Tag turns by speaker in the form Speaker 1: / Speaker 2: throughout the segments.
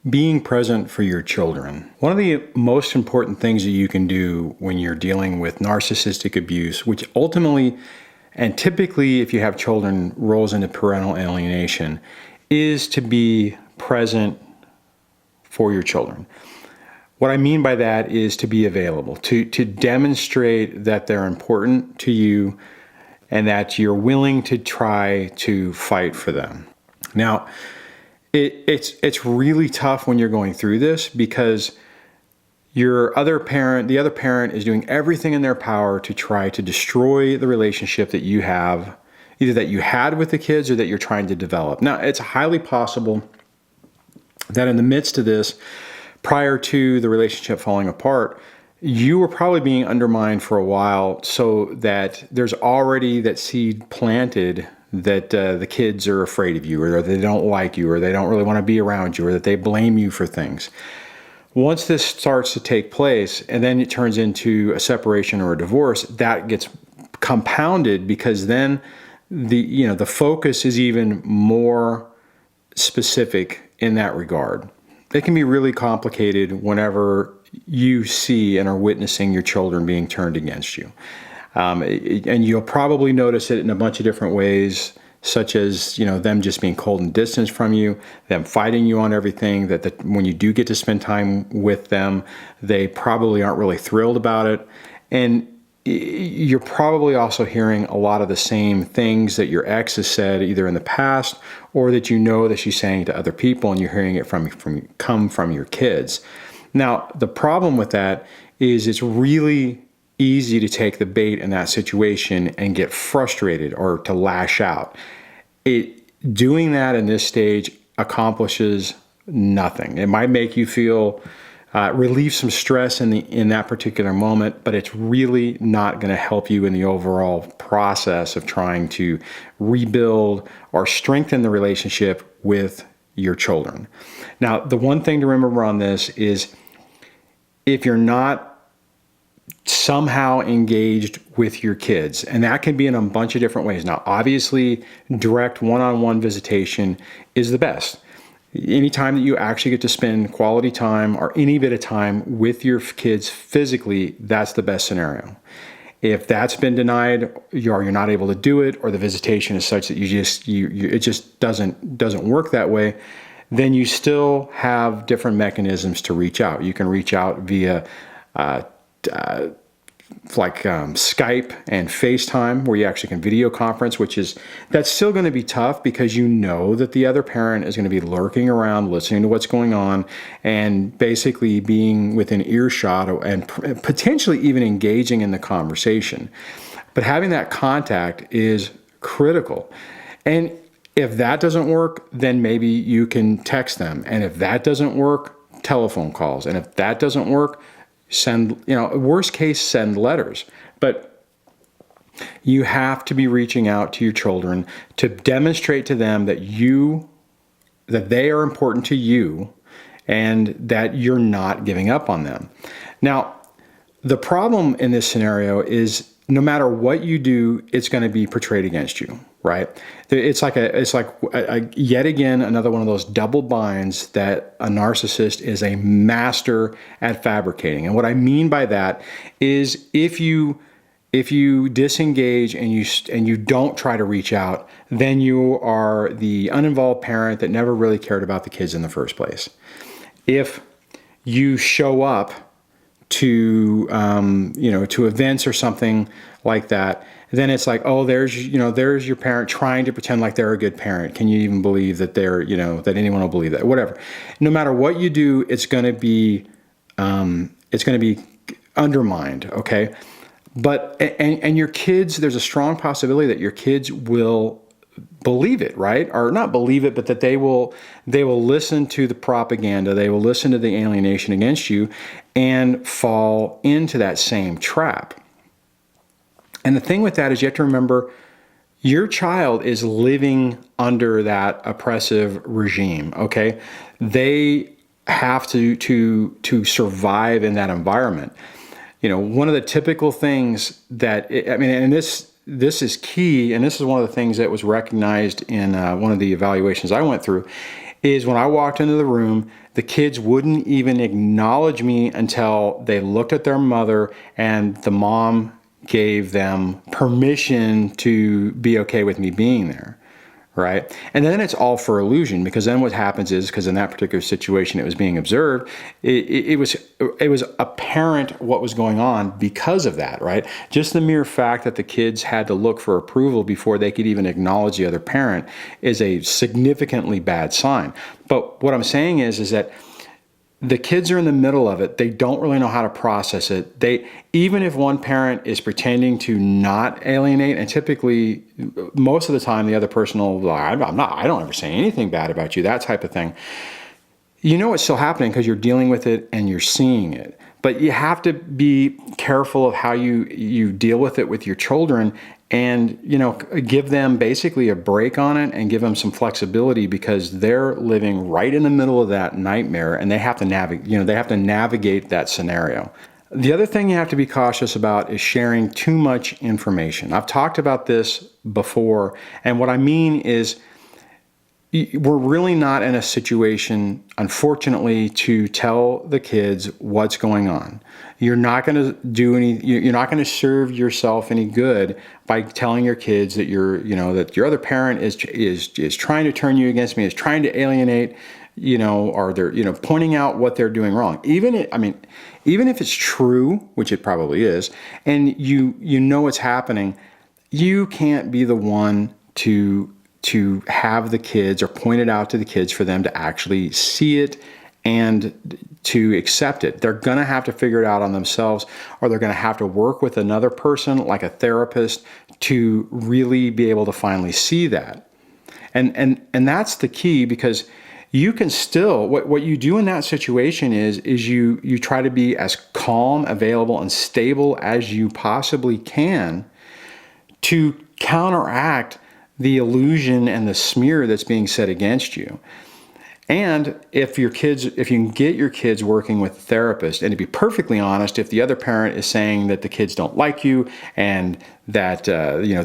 Speaker 1: Being present for your children. One of the most important things that you can do when you're dealing with narcissistic abuse, which ultimately and typically if you have children rolls into parental alienation, is to be present for your children. What I mean by that is to be available, to demonstrate that they're important to you and that you're willing to try to fight for them. Now, it's really tough when you're going through this because the other parent is doing everything in their power to try to destroy the relationship that you have, either that you had with the kids or that you're trying to develop. Now, it's highly possible that in the midst of this, prior to the relationship falling apart, you were probably being undermined for a while so that there's already that seed planted that the kids are afraid of you or they don't like you or they don't really want to be around you or that they blame you for things. Once this starts to take place and then it turns into a separation or a divorce, that gets compounded because then the focus is even more specific in that regard. It can be really complicated whenever you see and are witnessing your children being turned against you. And you'll probably notice it in a bunch of different ways, such as, them just being cold and distant from you, them fighting you on everything, that when you do get to spend time with them, they probably aren't really thrilled about it. And you're probably also hearing a lot of the same things that your ex has said either in the past or that that she's saying to other people, and you're hearing it come from your kids. Now, the problem with that is it's really easy to take the bait in that situation and get frustrated or to lash out. Doing that in this stage accomplishes nothing. It might make you feel relieve some stress in that particular moment, but it's really not going to help you in the overall process of trying to rebuild or strengthen the relationship with your children. Now, the one thing to remember on this is if you're not somehow engaged with your kids, and that can be in a bunch of different ways. Now, obviously, direct one-on-one visitation is the best. Anytime that you actually get to spend quality time or any bit of time with your kids physically, that's the best scenario. If that's been denied, you're not able to do it, or the visitation is such that it just doesn't work that way, then you still have different mechanisms to reach out. You can reach out via Skype and FaceTime, where you actually can video conference, that's still going to be tough because that the other parent is going to be lurking around, listening to what's going on, and basically being within earshot and potentially even engaging in the conversation. But having that contact is critical. And if that doesn't work, then maybe you can text them. And if that doesn't work, telephone calls. And if that doesn't work, worst case, send letters. But you have to be reaching out to your children to demonstrate to them that they are important to you and that you're not giving up on them. Now, the problem in this scenario is no matter what you do, it's going to be portrayed against you, right? It's like yet again another one of those double binds that a narcissist is a master at fabricating. And what I mean by that is if you disengage and you don't try to reach out, then you are the uninvolved parent that never really cared about the kids in the first place. If you show up to events or something like that, then it's like, oh, there's your parent trying to pretend like they're a good parent. Can you even believe that that anyone will believe that? Whatever. No matter what you do, it's going to be undermined. Okay. But, and your kids, there's a strong possibility that your kids will believe it, right? Or not believe it, but that they will listen to the propaganda, they will listen to the alienation against you and fall into that same trap. And the thing with that is you have to remember your child is living under that oppressive regime, okay? They have to survive in that environment. One of the typical things and this is key, and this is one of the things that was recognized in one of the evaluations I went through, is when I walked into the room, the kids wouldn't even acknowledge me until they looked at their mother and the mom gave them permission to be okay with me being there. Right? And then it's all for illusion, because then what happens is, because in that particular situation it was being observed, it was apparent what was going on because of that, right? Just the mere fact that the kids had to look for approval before they could even acknowledge the other parent is a significantly bad sign. But what I'm saying is that the kids are in the middle of it. They don't really know how to process it. Even if one parent is pretending to not alienate, and typically most of the time the other person will be like, I don't ever say anything bad about you, that type of thing. You know it's still happening because you're dealing with it and you're seeing it. But you have to be careful of how you deal with it with your children, and give them basically a break on it and give them some flexibility, because they're living right in the middle of that nightmare and they have to navigate that scenario. The other thing you have to be cautious about is sharing too much information. I've talked about this before, and what I mean is we're really not in a situation, unfortunately, to tell the kids what's going on. You're not going to you're not going to serve yourself any good by telling your kids that that your other parent is trying to turn you against me, is trying to alienate, or they're, pointing out what they're doing wrong. Even if it's true, which it probably is, and you know it's happening, you can't be the one to have the kids, or point it out to the kids for them to actually see it and to accept it. They're going to have to figure it out on themselves, or they're going to have to work with another person like a therapist to really be able to finally see that. And that's the key, because you can still, what you do in that situation is you try to be as calm, available, and stable as you possibly can to counteract the illusion and the smear that's being said against you. And if you can get your kids working with a therapist, and to be perfectly honest, if the other parent is saying that the kids don't like you and that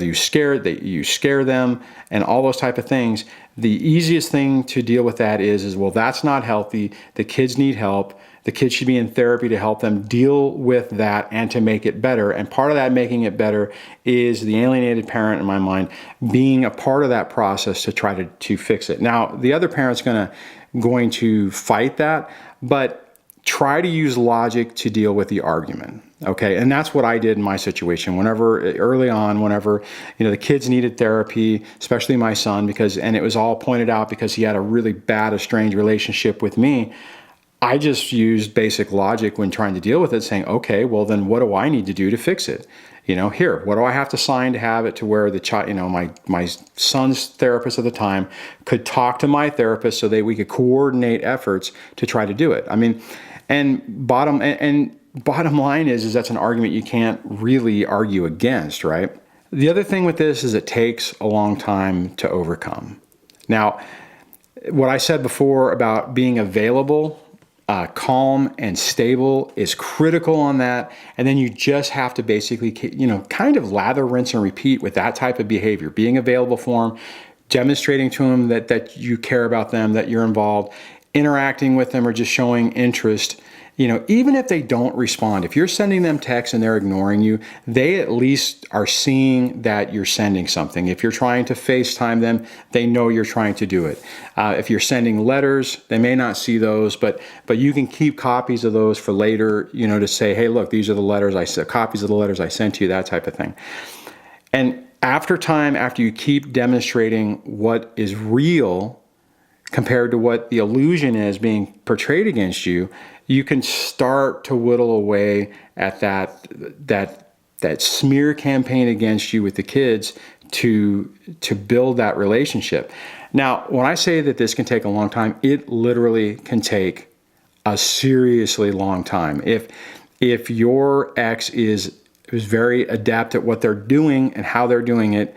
Speaker 1: you scare them and all those type of things, the easiest thing to deal with that is well, that's not healthy. The kids need help. The kids should be in therapy to help them deal with that and to make it better. And part of that making it better is the alienated parent, in my mind, being a part of that process to try to fix it. Now, the other parent's going to fight that, but try to use logic to deal with the argument. Okay, and that's what I did in my situation. Early on, the kids needed therapy, especially my son, and it was all pointed out because he had a really bad, estranged relationship with me. I just used basic logic when trying to deal with it, saying, okay, well then what do I need to do to fix it? Here, what do I have to sign to have it to where the child, my son's therapist at the time could talk to my therapist so that we could coordinate efforts to try to do it. Bottom line is that's an argument you can't really argue against, right? The other thing with this is it takes a long time to overcome. Now, what I said before about being available, calm and stable is critical on that. And then you just have to basically, kind of lather, rinse, and repeat with that type of behavior, being available for them, demonstrating to them that you care about them, that you're involved, interacting with them, or just showing interest. Even if they don't respond, if you're sending them texts and they're ignoring you, they at least are seeing that you're sending something. If you're trying to FaceTime them, they know you're trying to do it. If you're sending letters, they may not see those, but you can keep copies of those for later, to say, hey, look, these are the letters copies of the letters I sent you, that type of thing. And after you keep demonstrating what is real compared to what the illusion is being portrayed against you, you can start to whittle away at that smear campaign against you with the kids to build that relationship. Now, when I say that this can take a long time, it literally can take a seriously long time. If your ex is very adept at what they're doing and how they're doing it,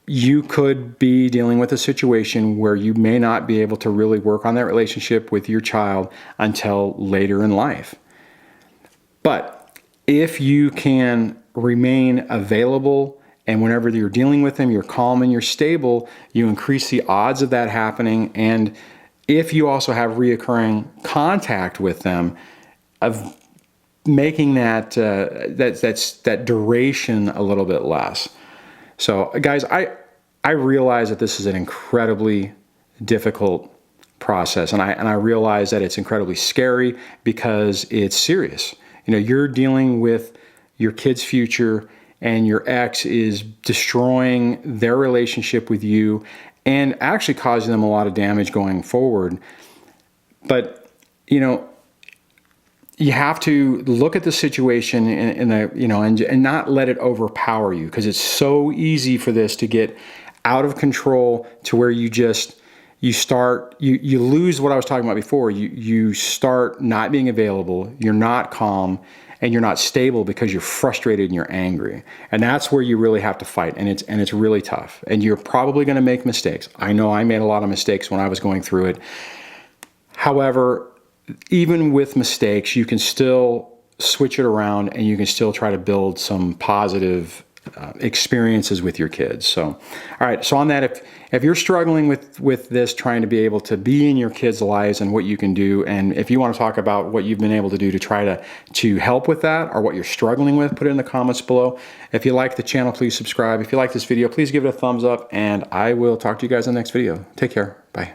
Speaker 1: you could be dealing with a situation where you may not be able to really work on that relationship with your child until later in life. But if you can remain available And whenever you're dealing with them, you're calm and you're stable, you increase the odds of that happening. And if you also have reoccurring contact with them, of making that that duration a little bit less. So guys, I realize that this is an incredibly difficult process, and I realize that it's incredibly scary because it's serious. You know, you're dealing with your kid's future, and your ex is destroying their relationship with you and actually causing them a lot of damage going forward. But, you know, you have to look at the situation and not let it overpower you, because it's so easy for this to get out of control to where you lose what I was talking about before. You start not being available, you're not calm, and you're not stable because you're frustrated and you're angry. And that's where you really have to fight, and it's really tough. And you're probably going to make mistakes. I know I made a lot of mistakes when I was going through it. However, even with mistakes, you can still switch it around and you can still try to build some positive experiences with your kids. So, all right. So on that, if you're struggling with this, trying to be able to be in your kids' lives and what you can do, and if you want to talk about what you've been able to do to try to help with that, or what you're struggling with, put it in the comments below. If you like the channel, please subscribe. If you like this video, please give it a thumbs up, and I will talk to you guys in the next video. Take care. Bye.